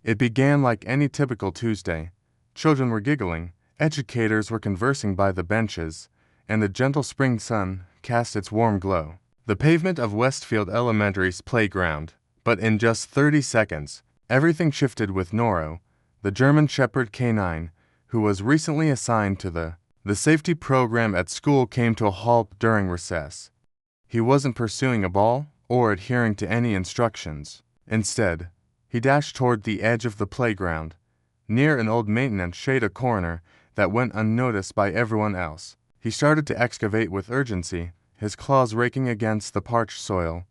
It began like any typical Tuesday. Children were giggling, educators were conversing by the benches, and the gentle spring sun cast its warm glow. The pavement of Westfield Elementary's playground. But in just 30 seconds, everything shifted with Noro, the German Shepherd canine, who was recently assigned to the safety program at school, came to a halt during recess. He wasn't pursuing a ball or adhering to any instructions. Instead, he dashed toward the edge of the playground, near an old maintenance shade corner that went unnoticed by everyone else. He started to excavate with urgency, his claws raking against the parched soil,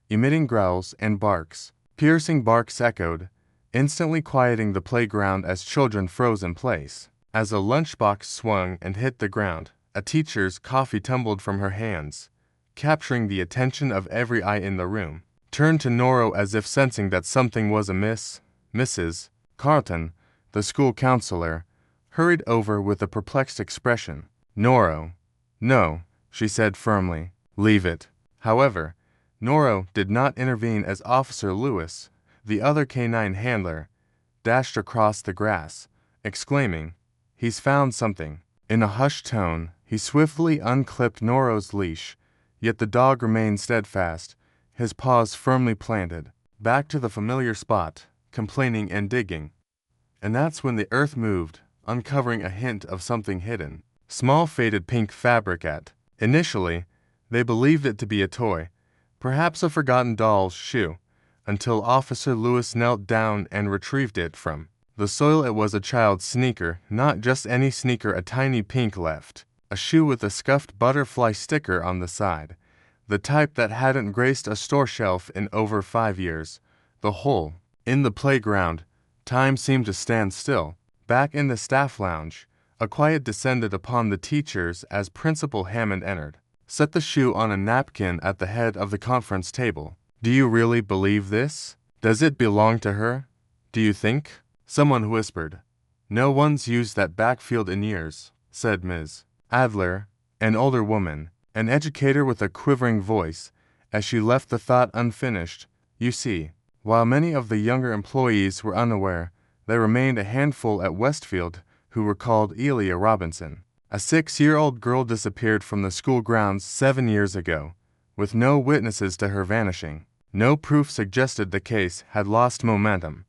emitting growls and barks. Piercing barks echoed, instantly quieting the playground as children froze in place. As a lunchbox swung and hit the ground, a teacher's coffee tumbled from her hands, capturing the attention of every eye in the room. Turned to Noro as if sensing that something was amiss. Mrs. Carlton, the school counselor, hurried over with a perplexed expression. Noro. No, she said firmly. Leave it. However, Noro did not intervene as Officer Lewis, the other canine handler, dashed across the grass, exclaiming, "He's found something." In a hushed tone, he swiftly unclipped Noro's leash, yet the dog remained steadfast, his paws firmly planted, back to the familiar spot, complaining and digging. And that's when the earth moved, uncovering a hint of something hidden. Small faded pink fabric at. Initially, they believed it to be a toy, perhaps a forgotten doll's shoe, until Officer Lewis knelt down and retrieved it from the soil. It was a child's sneaker, not just any sneaker, a tiny pink left, a shoe with a scuffed butterfly sticker on the side, the type that hadn't graced a store shelf in over 5 years. The whole, in the playground, time seemed to stand still. Back in the staff lounge, a quiet descended upon the teachers as Principal Hammond entered. Set the shoe on a napkin at the head of the conference table. Do you really believe this? Does it belong to her? Do you think? Someone whispered. No one's used that backfield in years, said Ms. Adler, an older woman, an educator with a quivering voice, as she left the thought unfinished. You see, while many of the younger employees were unaware, there remained a handful at Westfield who were called Elia Robinson. A 6-year-old girl disappeared from the school grounds 7 years ago, with no witnesses to her vanishing. No proof suggested the case had lost momentum.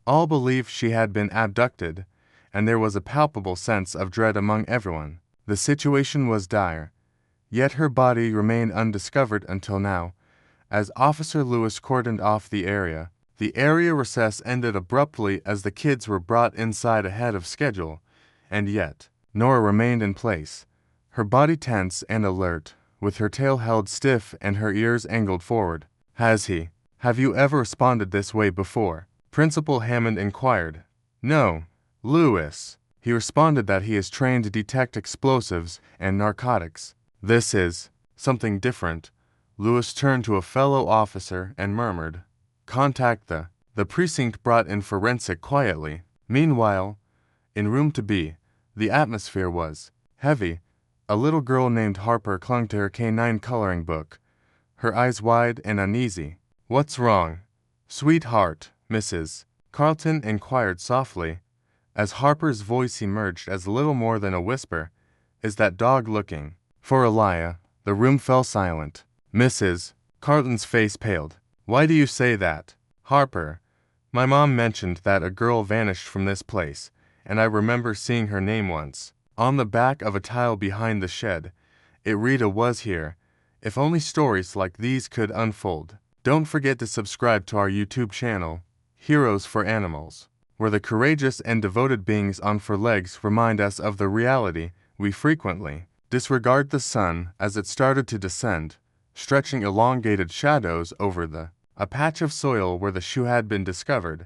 All believed she had been abducted, and there was a palpable sense of dread among everyone. The situation was dire, yet her body remained undiscovered until now. As Officer Lewis cordoned off the area recess ended abruptly as the kids were brought inside ahead of schedule, and yet Nora remained in place, her body tense and alert, with her tail held stiff and her ears angled forward. Have you ever responded this way before? Principal Hammond inquired. No, Lewis. He responded that he is trained to detect explosives and narcotics. This is something different. Lewis turned to a fellow officer and murmured, Contact the precinct brought in forensic quietly. Meanwhile, in room to B, the atmosphere was heavy. A little girl named Harper clung to her canine coloring book, her eyes wide and uneasy. What's wrong, sweetheart? Mrs. Carlton inquired softly, as Harper's voice emerged as little more than a whisper. Is that dog looking for Elia? The room fell silent. Mrs. Carlton's face paled. Why do you say that, Harper? My mom mentioned that a girl vanished from this place, and I remember seeing her name once. On the back of a tile behind the shed, it read was here. If only stories like these could unfold. Don't forget to subscribe to our YouTube channel, Heroes for Animals, where the courageous and devoted beings on four legs remind us of the reality we frequently disregard. The sun, as it started to descend, stretching elongated shadows over a patch of soil where the shoe had been discovered.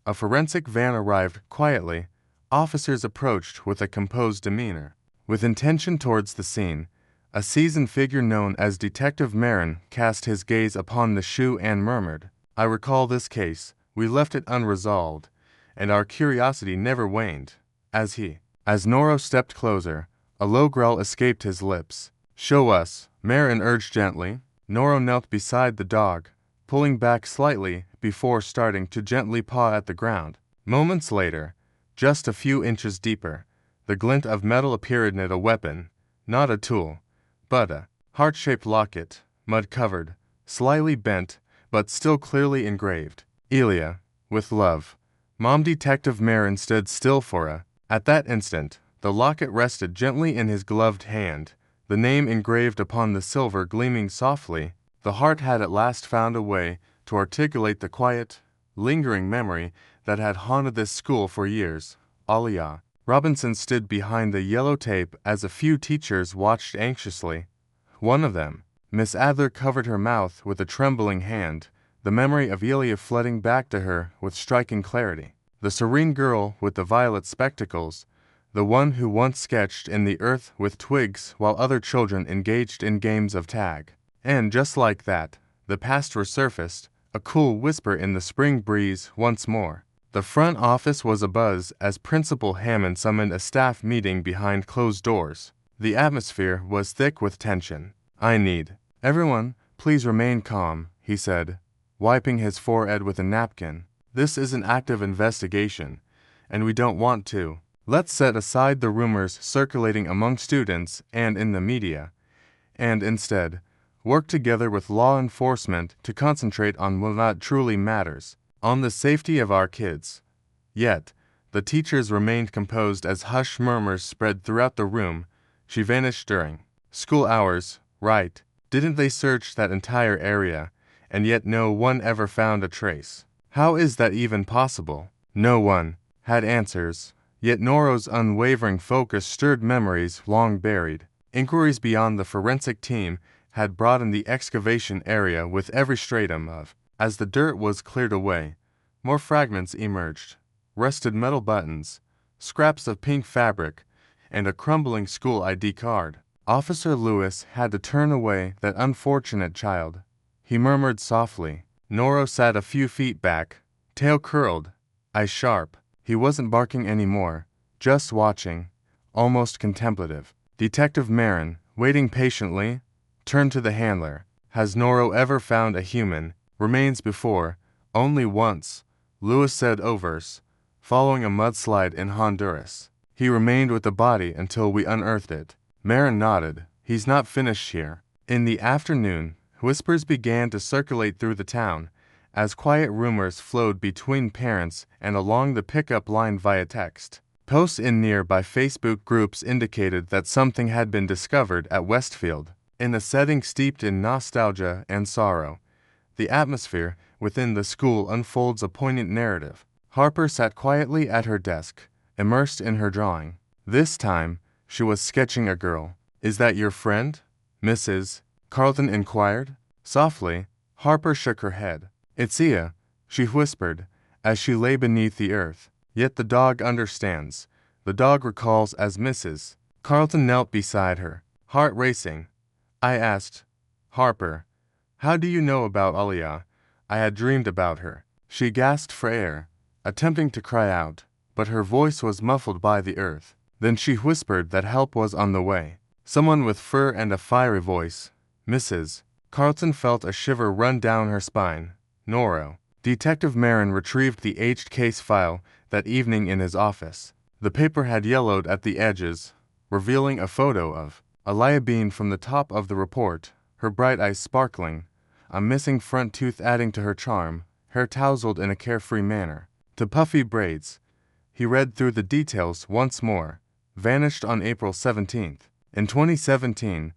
A forensic van arrived quietly. Officers approached with a composed demeanor. With intention towards the scene, a seasoned figure known as Detective Marin cast his gaze upon the shoe and murmured, I recall this case. We left it unresolved, and our curiosity never waned. As Noro stepped closer, a low growl escaped his lips. Show us, Marin urged gently. Noro knelt beside the dog, pulling back slightly before starting to gently paw at the ground. Moments later, just a few inches deeper, the glint of metal appeared in a weapon, not a tool, but a heart-shaped locket, mud-covered, slightly bent, but still clearly engraved. Elia, with love. Mom. Detective Marin stood still for At that instant, the locket rested gently in his gloved hand, the name engraved upon the silver gleaming softly. The heart had at last found a way to articulate the quiet, lingering memory that had haunted this school for years. Aliyah. Robinson stood behind the yellow tape as a few teachers watched anxiously. One of them, Miss Adler, covered her mouth with a trembling hand, the memory of Elia flooding back to her with striking clarity. The serene girl with the violet spectacles, the one who once sketched in the earth with twigs while other children engaged in games of tag. And just like that, the past resurfaced, a cool whisper in the spring breeze once more. The front office was abuzz as Principal Hammond summoned a staff meeting behind closed doors. The atmosphere was thick with tension. Everyone, please remain calm, he said, wiping his forehead with a napkin. This is an active investigation, and we don't want to. Let's set aside the rumors circulating among students and in the media, and instead, work together with law enforcement to concentrate on what truly matters, on the safety of our kids. Yet, the teachers remained composed as hushed murmurs spread throughout the room. She vanished during school hours, right? Didn't they search that entire area, and yet no one ever found a trace? How is that even possible? No one had answers, yet Noro's unwavering focus stirred memories long buried. Inquiries beyond the forensic team had broadened the excavation area with every stratum of. As the dirt was cleared away, more fragments emerged. Rusted metal buttons, scraps of pink fabric, and a crumbling school ID card. Officer Lewis had to turn away that unfortunate child. He murmured softly. Noro sat a few feet back, tail curled, eyes sharp. He wasn't barking anymore, just watching, almost contemplative. Detective Marin, waiting patiently, turned to the handler. Has Noro ever found a human remains before? Only once, Lewis said overs, following a mudslide in Honduras. He remained with the body until we unearthed it. Marin nodded. He's not finished here. In the afternoon, whispers began to circulate through the town, as quiet rumors flowed between parents and along the pickup line via text. Posts in nearby Facebook groups indicated that something had been discovered at Westfield. In a setting steeped in nostalgia and sorrow, the atmosphere within the school unfolds a poignant narrative. Harper sat quietly at her desk, immersed in her drawing. This time, she was sketching a girl. Is that your friend, Mrs. Carlton inquired. Softly, Harper shook her head. It's Ia, she whispered, as she lay beneath the earth. Yet the dog understands. The dog recalls as Mrs. Carlton knelt beside her, heart racing. I asked, Harper, how do you know about Aliyah? I had dreamed about her. She gasped for air, attempting to cry out, but her voice was muffled by the earth. Then she whispered that help was on the way. Someone with fur and a fiery voice. Mrs. Carlton felt a shiver run down her spine. Noro. Detective Marin retrieved the aged case file that evening in his office. The paper had yellowed at the edges, revealing a photo of Aliyah Bean from the top of the report, her bright eyes sparkling, a missing front tooth adding to her charm, hair tousled in a carefree manner. To puffy braids. He read through the details once more. Vanished on April 17th. In 2017,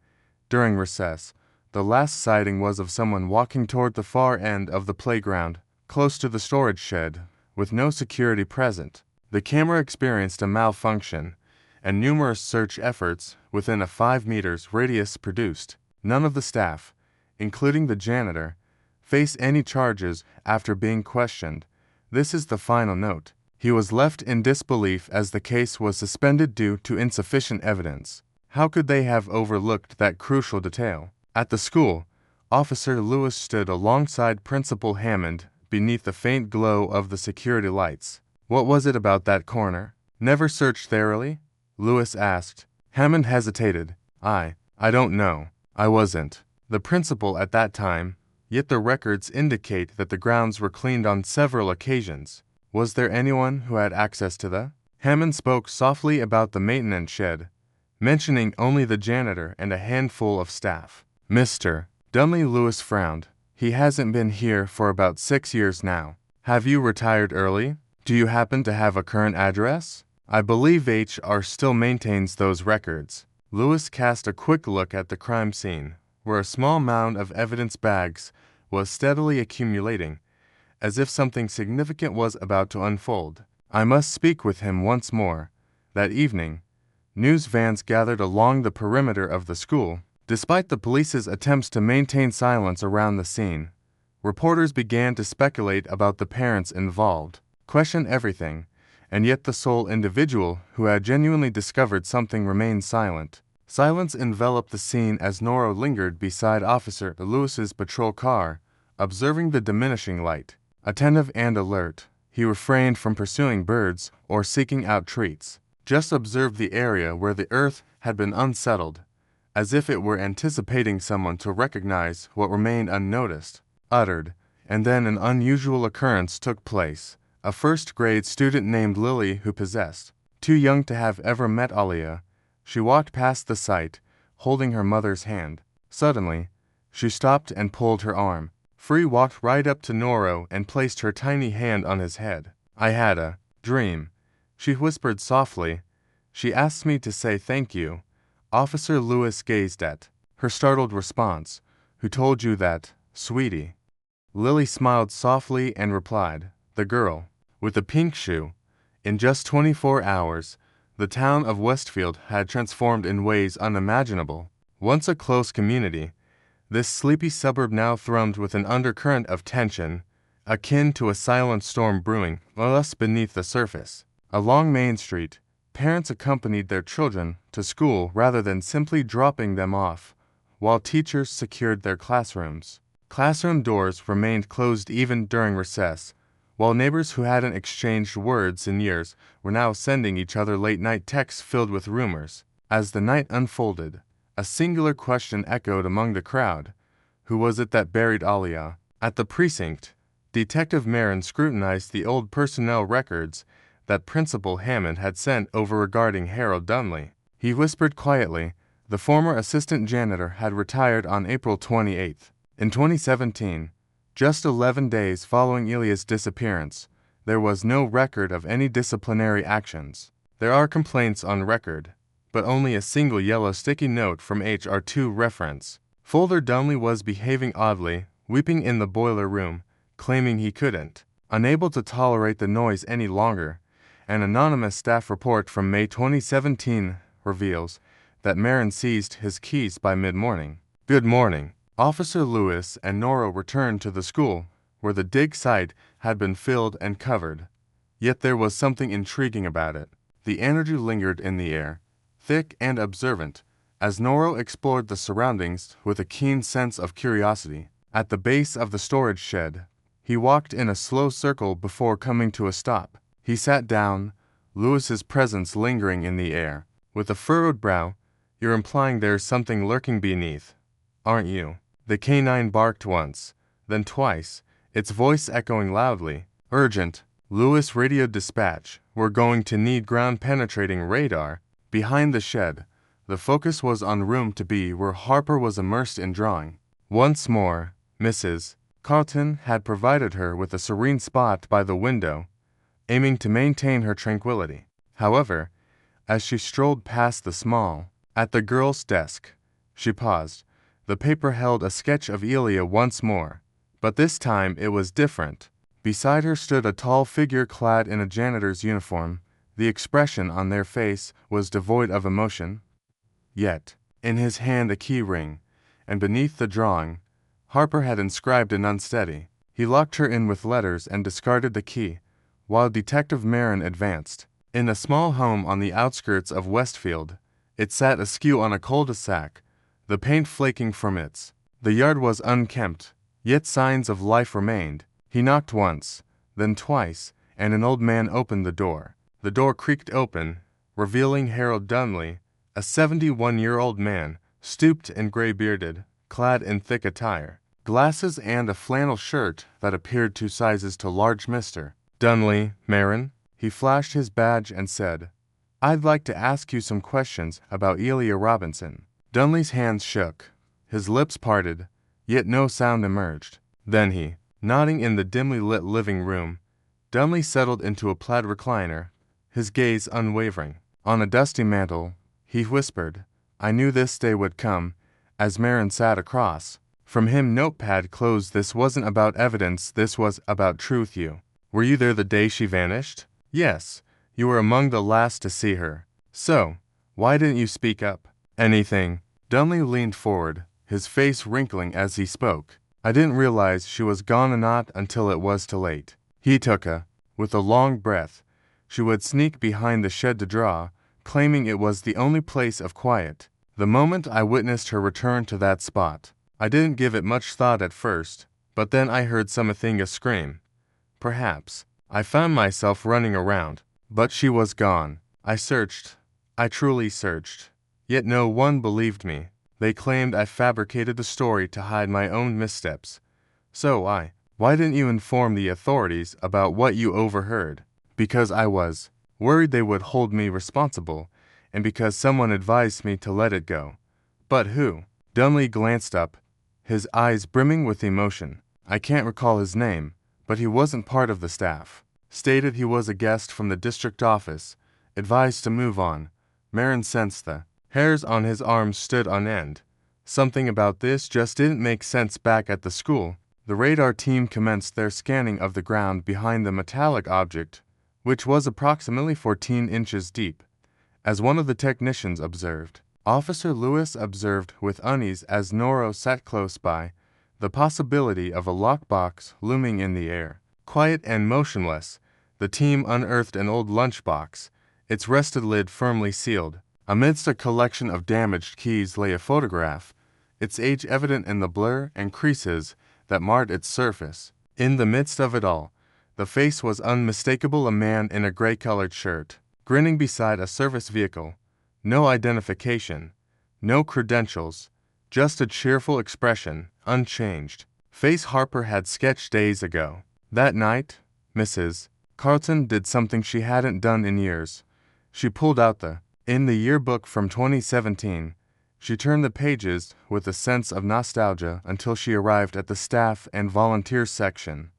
during recess, the last sighting was of someone walking toward the far end of the playground, close to the storage shed, with no security present. The camera experienced a malfunction, and numerous search efforts within a 5 meters radius produced. None of the staff, including the janitor, face any charges after being questioned. This is the final note. He was left in disbelief as the case was suspended due to insufficient evidence. How could they have overlooked that crucial detail? At the school, Officer Lewis stood alongside Principal Hammond beneath the faint glow of the security lights. What was it about that corner? Never searched thoroughly? Lewis asked. Hammond hesitated. I don't know. I wasn't the principal at that time, yet the records indicate that the grounds were cleaned on several occasions. Was there anyone who had access to the? Hammond spoke softly about the maintenance shed, mentioning only the janitor and a handful of staff. Mr. Dumbly Lewis frowned. He hasn't been here for about 6 years now. Have you retired early? Do you happen to have a current address? I believe HR still maintains those records. Lewis cast a quick look at the crime scene, where a small mound of evidence bags was steadily accumulating, as if something significant was about to unfold. I must speak with him once more. That evening, news vans gathered along the perimeter of the school. Despite the police's attempts to maintain silence around the scene, reporters began to speculate about the parents involved, question everything, and yet the sole individual who had genuinely discovered something remained silent. Silence enveloped the scene as Noro lingered beside Officer Lewis's patrol car, observing the diminishing light. Attentive and alert, he refrained from pursuing birds or seeking out treats, just observed the area where the earth had been unsettled, as if it were anticipating someone to recognize what remained unnoticed, uttered, and then an unusual occurrence took place. A first-grade student named Lily who possessed, too young to have ever met Alia, she walked past the site, holding her mother's hand. Suddenly, she stopped and pulled her arm. Free walked right up to Noro and placed her tiny hand on his head. I had a dream, she whispered softly. She asked me to say thank you. Officer Lewis gazed at her startled response. Who told you that, sweetie? Lily smiled softly and replied, the girl with the pink shoe. In just 24 hours, the town of Westfield had transformed in ways unimaginable. Once a close community, this sleepy suburb now thrummed with an undercurrent of tension, akin to a silent storm brewing just beneath the surface. Along Main Street, parents accompanied their children to school rather than simply dropping them off, while teachers secured their classrooms. Classroom doors remained closed even during recess, while neighbors who hadn't exchanged words in years were now sending each other late-night texts filled with rumors. As the night unfolded, a singular question echoed among the crowd. Who was it that buried Alia? At the precinct, Detective Marin scrutinized the old personnel records that Principal Hammond had sent over regarding Harold Dunley. He whispered quietly, the former assistant janitor had retired on April 28th. In 2017, just 11 days following Ilia's disappearance, there was no record of any disciplinary actions. There are complaints on record, but only a single yellow sticky note from HR2 reference. Folder Dunley was behaving oddly, weeping in the boiler room, claiming he couldn't. Unable to tolerate the noise any longer, an anonymous staff report from May 2017 reveals that Marin seized his keys by mid-morning. Good morning. Officer Lewis and Noro returned to the school, where the dig site had been filled and covered. Yet there was something intriguing about it. The energy lingered in the air, thick and observant, as Noro explored the surroundings with a keen sense of curiosity. At the base of the storage shed, he walked in a slow circle before coming to a stop. He sat down, Lewis's presence lingering in the air. With a furrowed brow, you're implying there's something lurking beneath, aren't you? The canine barked once, then twice, its voice echoing loudly. Urgent, Lewis radioed dispatch. We're going to need ground-penetrating radar. Behind the shed, the focus was on room to be where Harper was immersed in drawing. Once more, Mrs. Carlton had provided her with a serene spot by the window, aiming to maintain her tranquility. However, as she strolled past the small, at the girl's desk, she paused. The paper held a sketch of Elia once more, but this time it was different. Beside her stood a tall figure clad in a janitor's uniform. The expression on their face was devoid of emotion. Yet, in his hand a key ring, and beneath the drawing, Harper had inscribed an unsteady. He locked her in with letters and discarded the key, while Detective Marin advanced. In a small home on the outskirts of Westfield, it sat askew on a cul-de-sac, the paint flaking from its. The yard was unkempt, yet signs of life remained. He knocked once, then twice, and an old man opened the door. The door creaked open, revealing Harold Dunley, a 71-year-old man, stooped and gray-bearded, clad in thick attire, glasses and a flannel shirt that appeared 2 sizes too large. Mr. Dunley, Marin. He flashed his badge and said, "I'd like to ask you some questions about Elia Robinson." Dunley's hands shook. His lips parted, yet no sound emerged. Then he, nodding in the dimly lit living room, Dunley settled into a plaid recliner, his gaze unwavering. On a dusty mantel, he whispered, "I knew this day would come," as Marin sat across from him, notepad closed. "This wasn't about evidence, this was about truth. Were you there the day she vanished?" "Yes, you were among the last to see her. So, why didn't you speak up?" "Anything." Dunley leaned forward, his face wrinkling as he spoke. "I didn't realize she was gone, not until it was too late." He took with a long breath. She would sneak behind the shed to draw, claiming it was the only place of quiet. The moment I witnessed her return to that spot, I didn't give it much thought at first, but then I heard something scream. Perhaps. I found myself running around, but she was gone. I searched. I truly searched. Yet no one believed me. They claimed I fabricated the story to hide my own missteps. So why didn't you inform the authorities about what you overheard?" "Because I was worried they would hold me responsible, and because someone advised me to let it go." "But who?" Dunley glanced up, his eyes brimming with emotion. "I can't recall his name, but he wasn't part of the staff. Stated he was a guest from the district office, advised to move on." Marin sensed the hairs on his arms stood on end. Something about this just didn't make sense. Back at the school, the radar team commenced their scanning of the ground behind the metallic object, which was approximately 14 inches deep. As one of the technicians observed, Officer Lewis observed with unease as Noro sat close by, the possibility of a lockbox looming in the air. Quiet and motionless, the team unearthed an old lunchbox, its rusted lid firmly sealed. Amidst a collection of damaged keys lay a photograph, its age evident in the blur and creases that marred its surface. In the midst of it all, the face was unmistakable, a man in a gray-colored shirt, grinning beside a service vehicle. No identification, no credentials, just a cheerful expression, unchanged. Face Harper had sketched days ago. That night, Mrs. Carlton did something she hadn't done in years. She pulled out in the yearbook from 2017. She turned the pages with a sense of nostalgia until she arrived at the staff and volunteers section.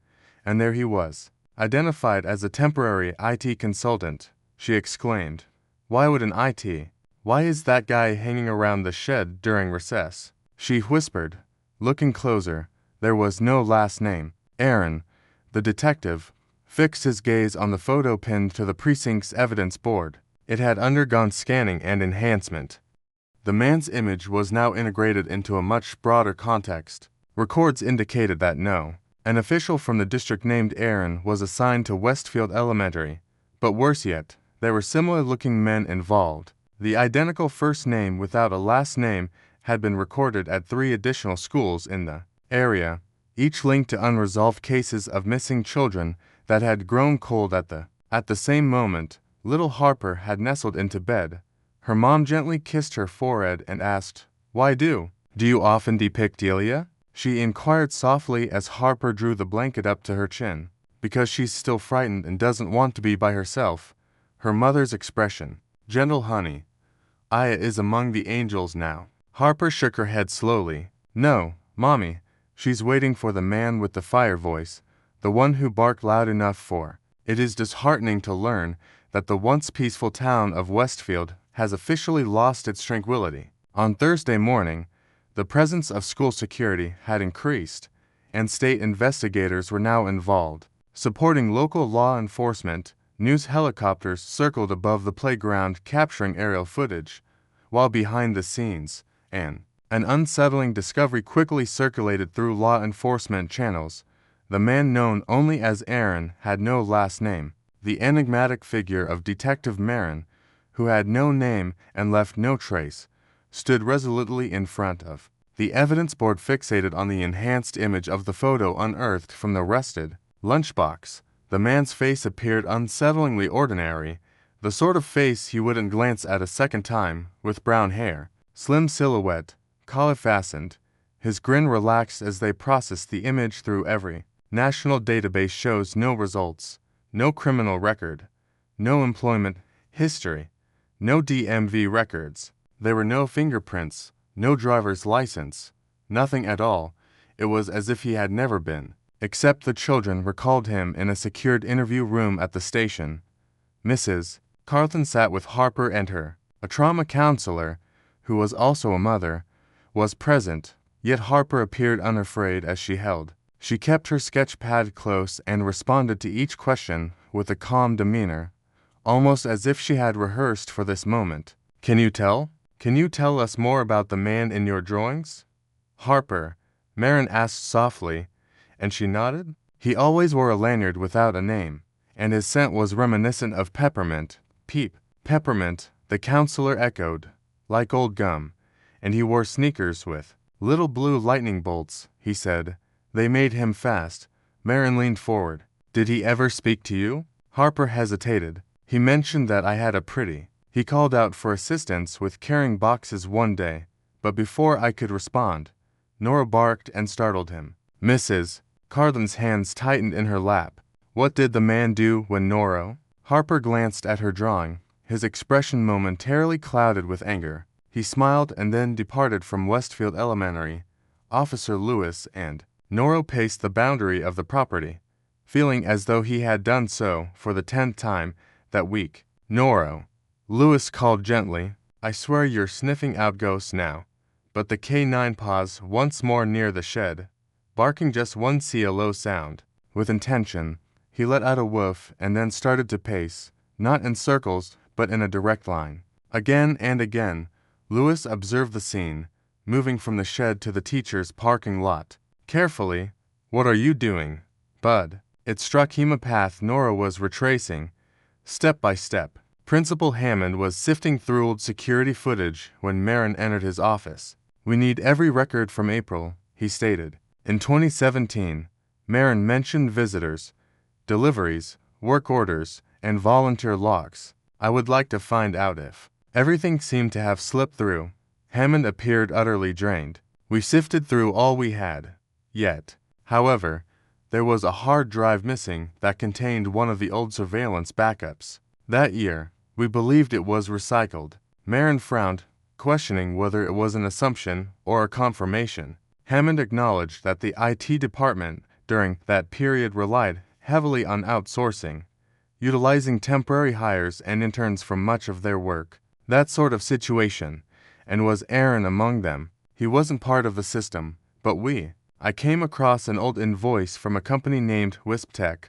And there he was, identified as a temporary IT consultant. She exclaimed, "Why would an IT? Why is that guy hanging around the shed during recess?" She whispered, looking closer. There was no last name. Aaron, the detective, fixed his gaze on the photo pinned to the precinct's evidence board. It had undergone scanning and enhancement. The man's image was now integrated into a much broader context. Records indicated that an official from the district named Aaron was assigned to Westfield Elementary. But worse yet, there were similar-looking men involved. The identical first name without a last name had been recorded at 3 additional schools in the area, each linked to unresolved cases of missing children that had grown cold at the same moment. Little Harper had nestled into bed. Her mom gently kissed her forehead and asked, "Why do you often depict Delia?" she inquired softly as Harper drew the blanket up to her chin. "Because she's still frightened and doesn't want to be by herself." Her mother's expression, gentle honey. "Aya is among the angels now." Harper shook her head slowly. "No, Mommy, she's waiting for the man with the fire voice, the one who barked loud enough for." It is disheartening to learn that the once peaceful town of Westfield has officially lost its tranquility. On Thursday morning, the presence of school security had increased, and state investigators were now involved. Supporting local law enforcement, news helicopters circled above the playground capturing aerial footage, while behind the scenes, an unsettling discovery quickly circulated through law enforcement channels. The man known only as Aaron had no last name. The enigmatic figure of Detective Marin, who had no name and left no trace, stood resolutely in front of the evidence board, fixated on the enhanced image of the photo unearthed from the rusted lunchbox. The man's face appeared unsettlingly ordinary, the sort of face you wouldn't glance at a second time, with brown hair, slim silhouette, collar fastened. His grin relaxed as they processed the image through every national database. Shows no results. No criminal record. No employment history. No DMV records. There were no fingerprints, no driver's license, nothing at all. It was as if he had never been. Except the children recalled him in a secured interview room at the station. Mrs. Carlton sat with Harper and a trauma counselor, who was also a mother, was present, yet Harper appeared unafraid as she held. She kept her sketch pad close and responded to each question with a calm demeanor, almost as if she had rehearsed for this moment. Can you tell us more about the man in your drawings? Harper, Marin asked softly, and she nodded. He always wore a lanyard without a name, and his scent was reminiscent of peppermint. Peep. Peppermint, the counselor echoed, like old gum, and he wore sneakers with little blue lightning bolts, he said. They made him fast. Marin leaned forward. Did he ever speak to you? Harper hesitated. He mentioned that I had a pretty. He called out for assistance with carrying boxes one day, but before I could respond, Nora barked and startled him. Mrs. Carlin's hands tightened in her lap. What did the man do when Nora? Harper glanced at her drawing, his expression momentarily clouded with anger. He smiled and then departed from Westfield Elementary. Officer Lewis and Nora paced the boundary of the property, feeling as though he had done so for the 10th time that week. Nora, Lewis called gently, I swear you're sniffing out ghosts now. But the K9 paused once more near the shed, barking just once a low sound. With intention, he let out a woof and then started to pace, not in circles, but in a direct line. Again and again, Lewis observed the scene, moving from the shed to the teacher's parking lot. Carefully, what are you doing, Bud? It struck him a path Nora was retracing, step by step. Principal Hammond was sifting through old security footage when Marin entered his office. We need every record from April, he stated. In 2017, Marin mentioned visitors, deliveries, work orders, and volunteer logs. I would like to find out if everything seemed to have slipped through. Hammond appeared utterly drained. We sifted through all we had. Yet, however, there was a hard drive missing that contained one of the old surveillance backups. That year, we believed it was recycled. Marin frowned, questioning whether it was an assumption or a confirmation. Hammond acknowledged that the IT department during that period relied heavily on outsourcing, utilizing temporary hires and interns for much of their work. That sort of situation, and was Aaron among them. He wasn't part of the system, but I came across an old invoice from a company named WispTech,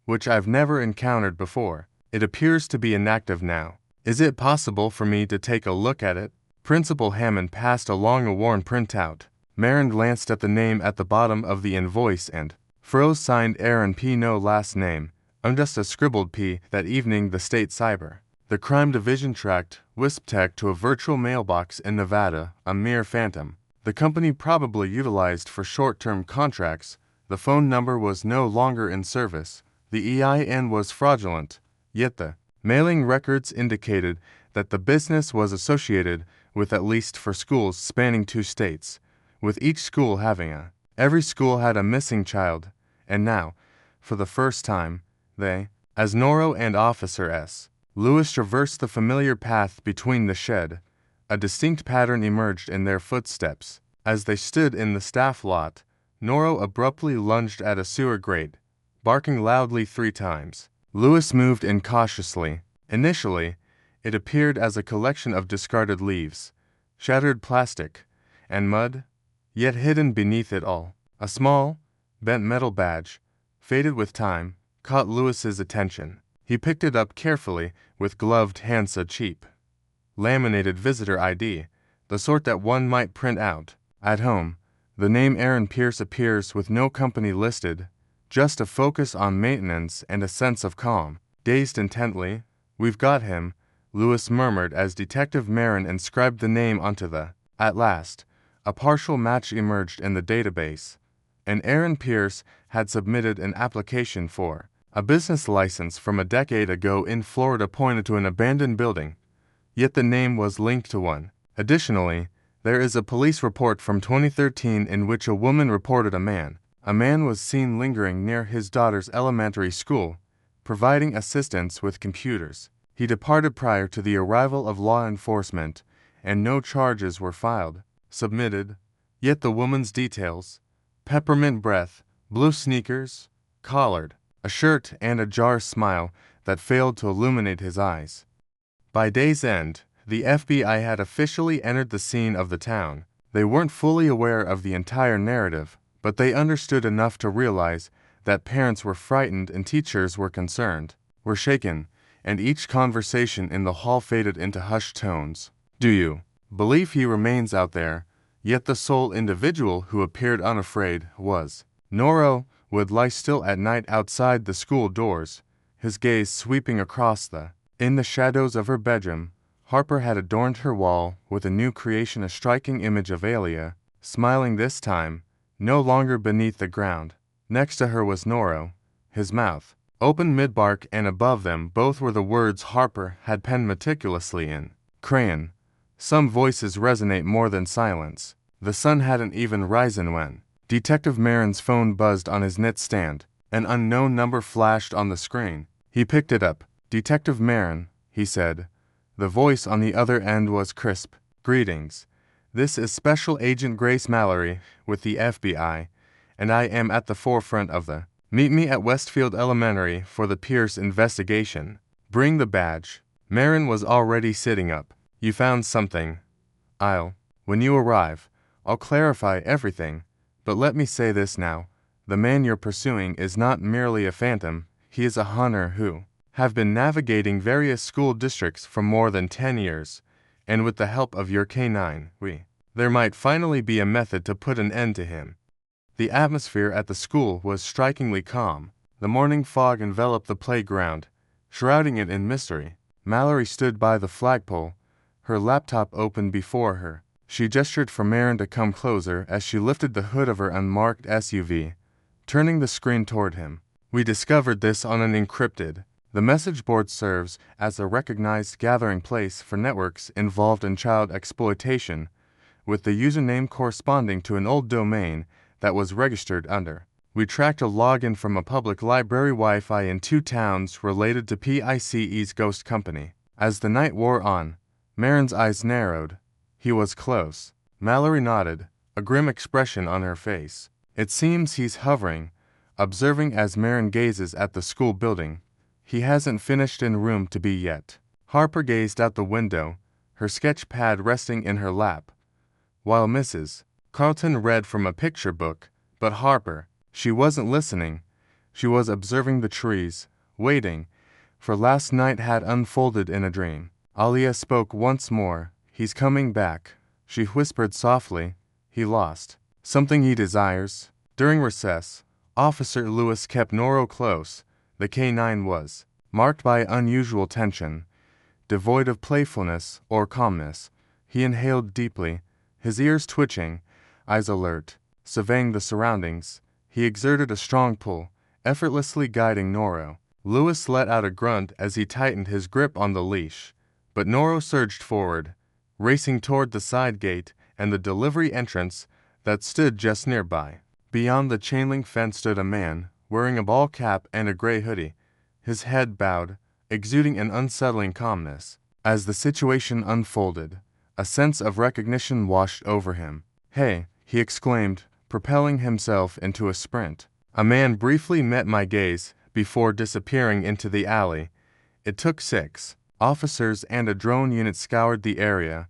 which I've never encountered before. It appears to be inactive now. Is it possible for me to take a look at it? Principal Hammond passed along a worn printout. Marin glanced at the name at the bottom of the invoice and froze. Signed Aaron P. No last name. I'm just a scribbled P. That evening the state cyber. The crime division tracked WispTech to a virtual mailbox in Nevada, a mere phantom. The company probably utilized for short-term contracts. The phone number was no longer in service. The EIN was fraudulent. Yet the mailing records indicated that the business was associated with at least 4 schools spanning 2 states, with each school having every school had a missing child, and now, for the first time, as Nora and Officer S. Lewis traversed the familiar path between the shed, a distinct pattern emerged in their footsteps. As they stood in the staff lot, Nora abruptly lunged at a sewer grate, barking loudly 3 times. Lewis moved in cautiously. Initially, it appeared as a collection of discarded leaves, shattered plastic, and mud, yet hidden beneath it all, a small, bent metal badge, faded with time, caught Lewis's attention. He picked it up carefully with gloved hands. A cheap, laminated visitor ID, the sort that one might print out at home. The name Aaron Pierce appears with no company listed, just a focus on maintenance and a sense of calm. Dazed intently, "We've got him," Lewis murmured as Detective Marin inscribed the name onto the. At last, a partial match emerged in the database, and Aaron Pierce had submitted an application for a business license from a decade ago in Florida pointed to an abandoned building, yet the name was linked to one. Additionally, there is a police report from 2013 in which a woman reported a man was seen lingering near his daughter's elementary school, providing assistance with computers. He departed prior to the arrival of law enforcement, and no charges were filed, submitted. Yet the woman's details: peppermint breath, blue sneakers, collared, a shirt, and a jarred smile that failed to illuminate his eyes. By day's end, the FBI had officially entered the scene of the town. They weren't fully aware of the entire narrative, but they understood enough to realize that parents were frightened and teachers were concerned, were shaken, and each conversation in the hall faded into hushed tones. Do you believe he remains out there? Yet the sole individual who appeared unafraid was Noro would lie still at night outside the school doors, his gaze sweeping across in the shadows of her bedroom. Harper had adorned her wall with a new creation, a striking image of Alia, smiling this time, no longer beneath the ground. Next to her was Noro, his mouth open mid-bark, and above them both were the words Harper had penned meticulously in crayon. Some voices resonate more than silence. The sun hadn't even risen when Detective Marin's phone buzzed on his nightstand. An unknown number flashed on the screen. He picked it up. "Detective Marin," he said. The voice on the other end was crisp. "Greetings. This is Special Agent Grace Mallory with the FBI, and I am at the forefront of the meet me at Westfield Elementary for the Pierce investigation. Bring the badge." Marin was already sitting up. "You found something. When you arrive, I'll clarify everything, but let me say this now. The man you're pursuing is not merely a phantom, he is a hunter who have been navigating various school districts for more than 10 years, and with the help of your K9, there might finally be a method to put an end to him." The atmosphere at the school was strikingly calm. The morning fog enveloped the playground, shrouding it in mystery. Mallory stood by the flagpole, her laptop open before her. She gestured for Marin to come closer as she lifted the hood of her unmarked SUV, turning the screen toward him. "We discovered this on an encrypted. The message board serves as a recognized gathering place for networks involved in child exploitation, with the username corresponding to an old domain that was registered under. We tracked a login from a public library Wi-Fi in 2 towns related to PICE's ghost company." As the night wore on, Marin's eyes narrowed. He was close. Mallory nodded, a grim expression on her face. "It seems he's hovering, observing as Marin gazes at the school building. He hasn't finished en route to be yet." Harper gazed out the window, her sketch pad resting in her lap, while Mrs. Carlton read from a picture book. But Harper, she wasn't listening. She was observing the trees, waiting, for last night had unfolded in a dream. Alia spoke once more. "He's coming back," she whispered softly. "He lost something he desires." During recess, Officer Lewis kept Noro close. The K9 was marked by unusual tension, devoid of playfulness or calmness. He inhaled deeply, his ears twitching, eyes alert, surveying the surroundings. He exerted a strong pull, effortlessly guiding Noro. Lewis let out a grunt as he tightened his grip on the leash, but Noro surged forward, racing toward the side gate and the delivery entrance that stood just nearby. Beyond the chain-link fence stood a man, wearing a ball cap and a gray hoodie, his head bowed, exuding an unsettling calmness. As the situation unfolded, a sense of recognition washed over him. "Hey," he exclaimed, propelling himself into a sprint. A man briefly met my gaze before disappearing into the alley. It took 6 officers and a drone unit scoured the area,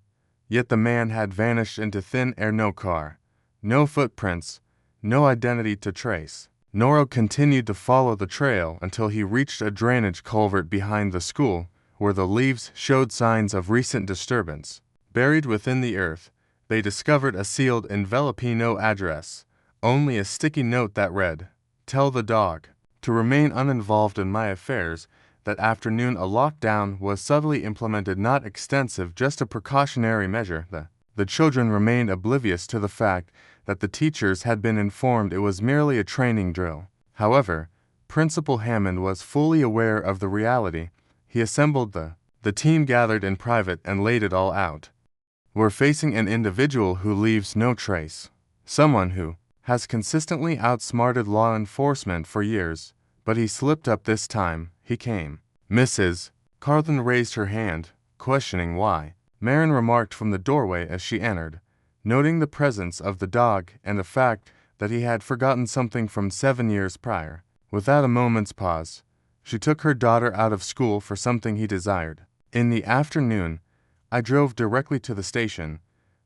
yet the man had vanished into thin air. No car, no footprints, no identity to trace. Noro continued to follow the trail until he reached a drainage culvert behind the school, where the leaves showed signs of recent disturbance. Buried within the earth, they discovered a sealed envelope, no address, only a sticky note that read, "Tell the dog to remain uninvolved in my affairs." That afternoon a lockdown was subtly implemented, not extensive, just a precautionary measure. The children remained oblivious to the fact that the teachers had been informed it was merely a training drill. However, Principal Hammond was fully aware of the reality. He assembled the team, gathered in private, and laid it all out. "We're facing an individual who leaves no trace. Someone who has consistently outsmarted law enforcement for years, but he slipped up this time. He came. Mrs. Carlton raised her hand, questioning why. Marin remarked from the doorway as she entered, noting the presence of the dog and the fact that he had forgotten something from 7 years prior. Without a moment's pause, she took her daughter out of school for something he desired. In the afternoon, I drove directly to the station,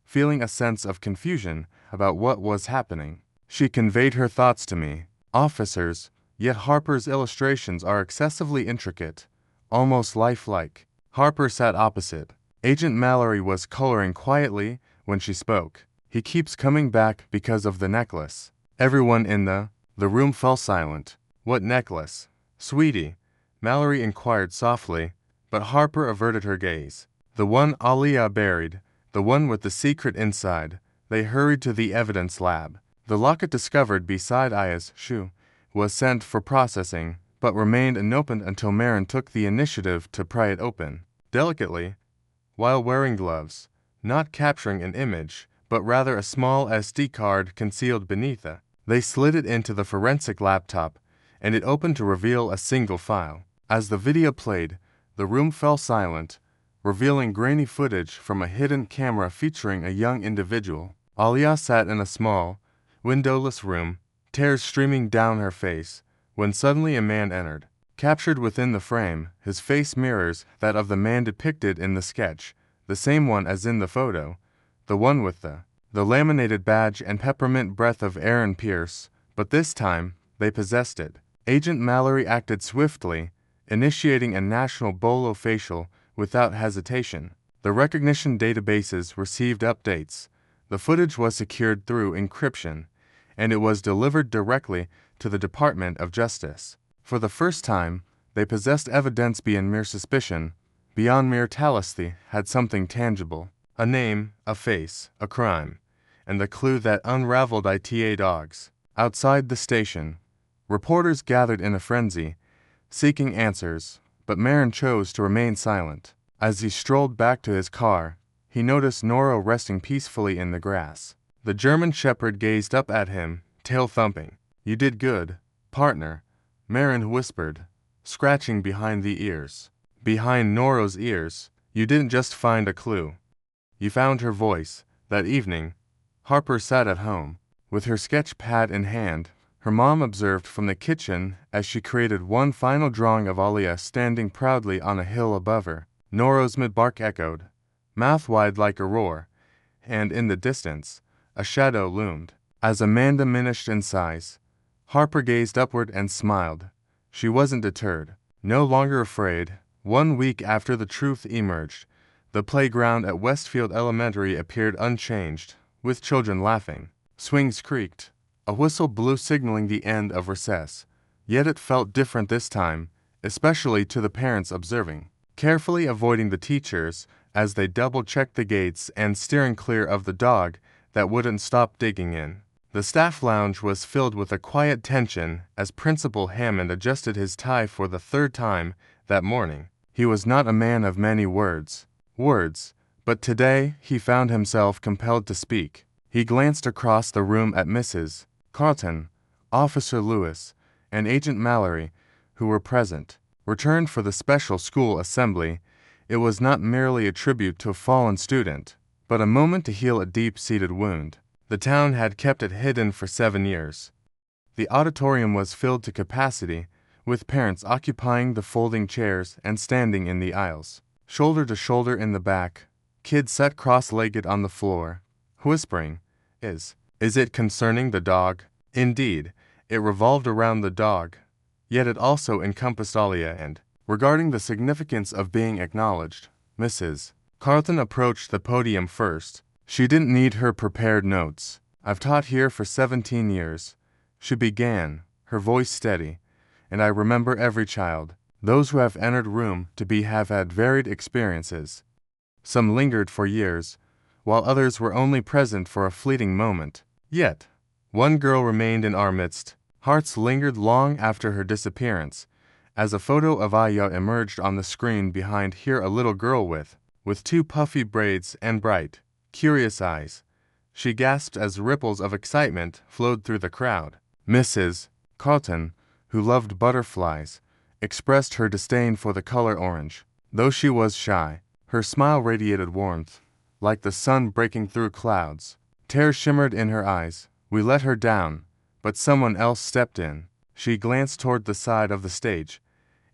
feeling a sense of confusion about what was happening. She conveyed her thoughts to me. Officers, yet Harper's illustrations are excessively intricate, almost lifelike. Harper sat opposite. Agent Mallory was coloring quietly when she spoke. He keeps coming back because of the necklace. Everyone in the room fell silent. What necklace? Sweetie, Mallory inquired softly, but Harper averted her gaze. The one Alia buried, the one with the secret inside. They hurried to the evidence lab. The locket discovered beside Aya's shoe was sent for processing, but remained unopened until Marin took the initiative to pry it open. Delicately, while wearing gloves, not capturing an image, but rather a small SD card concealed beneath it, they slid it into the forensic laptop, and it opened to reveal a single file. As the video played, the room fell silent, revealing grainy footage from a hidden camera featuring a young individual. Alia sat in a small, windowless room, tears streaming down her face, when suddenly a man entered. Captured within the frame, his face mirrors that of the man depicted in the sketch, the same one as in the photo, the one with the laminated badge and peppermint breath of Aaron Pierce, but this time, they possessed it. Agent Mallory acted swiftly, initiating a national bolo facial without hesitation. The recognition databases received updates. The footage was secured through encryption, and it was delivered directly to the Department of Justice. For the first time, they possessed evidence beyond mere suspicion, beyond mere telepathy, had something tangible. A name, a face, a crime, and the clue that unraveled ITA dogs. Outside the station, reporters gathered in a frenzy, seeking answers, but Marin chose to remain silent. As he strolled back to his car, he noticed Noro resting peacefully in the grass. The German shepherd gazed up at him, tail thumping. "You did good, partner," Marin whispered, scratching behind the ears. Behind Noro's ears, "You didn't just find a clue. You found her voice." That evening, Harper sat at home, with her sketch pad in hand. Her mom observed from the kitchen as she created one final drawing of Alia standing proudly on a hill above her. Noro's mid-bark echoed, mouth wide like a roar, and in the distance, a shadow loomed. As a man diminished in size, Harper gazed upward and smiled. She wasn't deterred, no longer afraid. 1 week after the truth emerged, the playground at Westfield Elementary appeared unchanged, with children laughing. Swings creaked. A whistle blew signaling the end of recess. Yet it felt different this time, especially to the parents observing, carefully avoiding the teachers as they double-checked the gates and steering clear of the dog that wouldn't stop digging in. The staff lounge was filled with a quiet tension as Principal Hammond adjusted his tie for the third time that morning. He was not a man of many words, but today he found himself compelled to speak. He glanced across the room at Mrs. Carlton, Officer Lewis, and Agent Mallory, who were present. Returned for the special school assembly, it was not merely a tribute to a fallen student, but a moment to heal a deep-seated wound. The town had kept it hidden for 7 years. The auditorium was filled to capacity, with parents occupying the folding chairs and standing in the aisles. Shoulder to shoulder in the back, kids sat cross-legged on the floor, whispering, Is it concerning the dog? Indeed, it revolved around the dog, yet it also encompassed Alia and, regarding the significance of being acknowledged, Mrs. Carlton approached the podium first. She didn't need her prepared notes. "I've taught here for 17 years, she began, her voice steady, "and I remember every child. Those who have entered room to be have had varied experiences. Some lingered for years, while others were only present for a fleeting moment. Yet, one girl remained in our midst. Hearts lingered long after her disappearance, as a photo of Aya emerged on the screen behind here, a little girl with 2 puffy braids and bright, curious eyes. She gasped as ripples of excitement flowed through the crowd. Mrs. Carlton, who loved butterflies, expressed her disdain for the color orange. Though she was shy, her smile radiated warmth, like the sun breaking through clouds. Tears shimmered in her eyes. We let her down, but someone else stepped in. She glanced toward the side of the stage,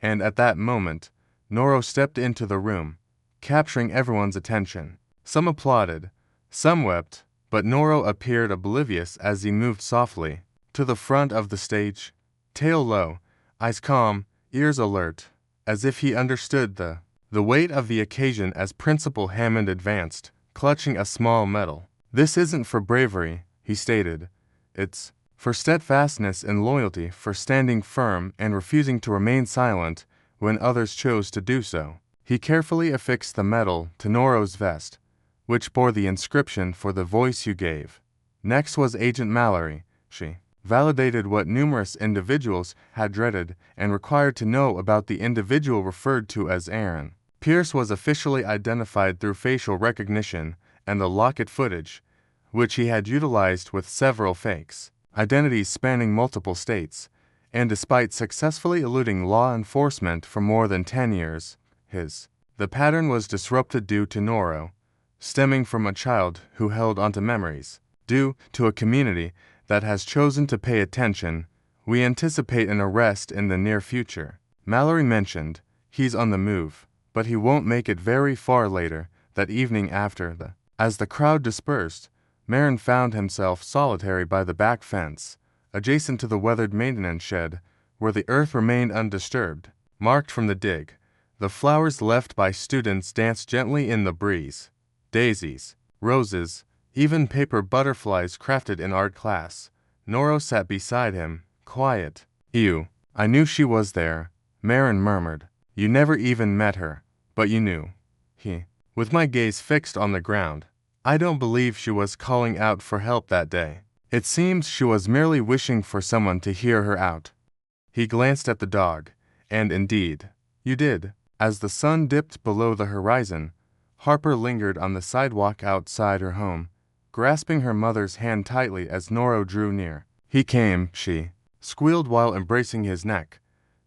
and at that moment, Noro stepped into the room, capturing everyone's attention. Some applauded, some wept, but Noro appeared oblivious as he moved softly to the front of the stage, tail low, eyes calm, ears alert, as if he understood the weight of the occasion as Principal Hammond advanced, clutching a small medal. "This isn't for bravery," he stated. "It's for steadfastness and loyalty, for standing firm and refusing to remain silent when others chose to do so." He carefully affixed the medal to Noro's vest, which bore the inscription "For the voice you gave." Next was Agent Mallory. She validated what numerous individuals had dreaded and required to know about the individual referred to as Aaron. Pierce was officially identified through facial recognition and the locket footage, which he had utilized with several fakes identities spanning multiple states, and despite successfully eluding law enforcement for more than 10 years, the pattern was disrupted due to Noro, stemming from a child who held onto memories. Due to a community that has chosen to pay attention, we anticipate an arrest in the near future. Mallory mentioned, "He's on the move, but he won't make it very far later." That evening as the crowd dispersed, Marin found himself solitary by the back fence, adjacent to the weathered maintenance shed, where the earth remained undisturbed, marked from the dig. The flowers left by students danced gently in the breeze. Daisies, roses, even paper butterflies crafted in art class. Noro sat beside him, quiet. "Ew, I knew she was there," Marin murmured. "You never even met her, but you knew." With my gaze fixed on the ground, "I don't believe she was calling out for help that day. It seems she was merely wishing for someone to hear her out." He glanced at the dog, and indeed, you did. As the sun dipped below the horizon, Harper lingered on the sidewalk outside her home, grasping her mother's hand tightly as Noro drew near. "He came," she squealed while embracing his neck.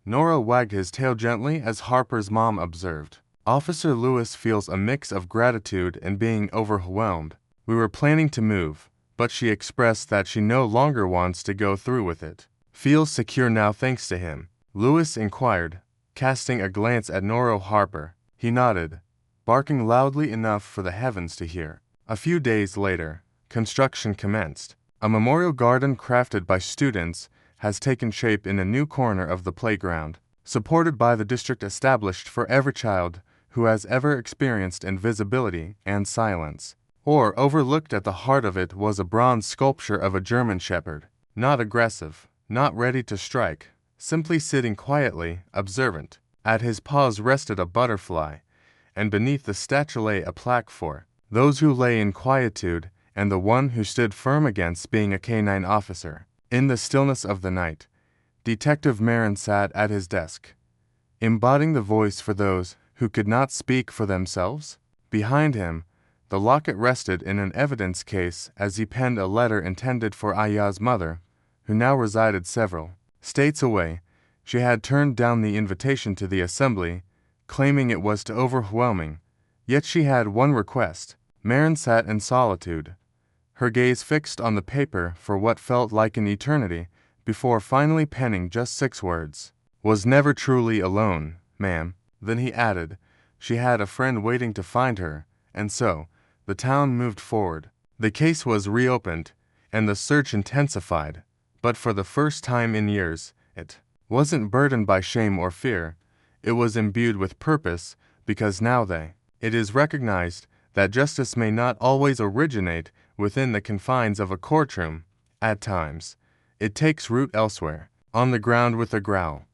Noro wagged his tail gently as Harper's mom observed. "Officer Lewis feels a mix of gratitude and being overwhelmed. We were planning to move, but she expressed that she no longer wants to go through with it. Feels secure now thanks to him?" Lewis inquired, casting a glance at Noro. Harper. He nodded, barking loudly enough for the heavens to hear. A few days later, construction commenced. A memorial garden crafted by students has taken shape in a new corner of the playground, supported by the district established for every child who has ever experienced invisibility and silence. Or overlooked at the heart of it was a bronze sculpture of a German shepherd, not aggressive, not ready to strike, simply sitting quietly, observant. At his paws rested a butterfly, and beneath the statue lay a plaque for those who lay in quietude and the one who stood firm against being a canine officer. In the stillness of the night, Detective Marin sat at his desk, embodying the voice for those who could not speak for themselves. Behind him, the locket rested in an evidence case as he penned a letter intended for Aya's mother, who now resided several states away. She had turned down the invitation to the assembly, claiming it was too overwhelming. Yet she had one request. Marin sat in solitude, her gaze fixed on the paper for what felt like an eternity, before finally penning just 6 words. "Was never truly alone, ma'am." Then he added, "She had a friend waiting to find her," and so, the town moved forward. The case was reopened, and the search intensified, but for the first time in years, it wasn't burdened by shame or fear. It was imbued with purpose, because now it is recognized that justice may not always originate within the confines of a courtroom. At times, it takes root elsewhere, on the ground with a growl.